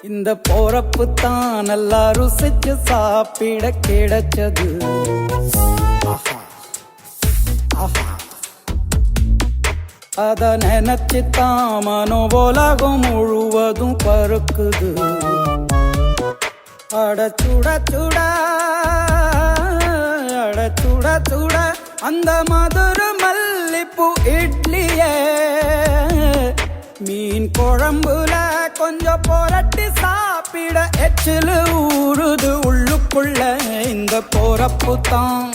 இந்த போறப்பு தான் நல்லா ருசிச்சு சாப்பிட கிடைச்சது. அத நினைச்சுத்தான் மனோ உலகம் முழுவதும் பருக்குது. அட சுட சுட அட சுட சுட அந்த மதுரை மல்லிப்பூ இட்லியே மீன் குழம்புல கொஞ்சம் புரட்டி சாப்பிட எச்சிலு ஊறுது உள்ளுக்குள்ள. இந்த போறப்பு தான்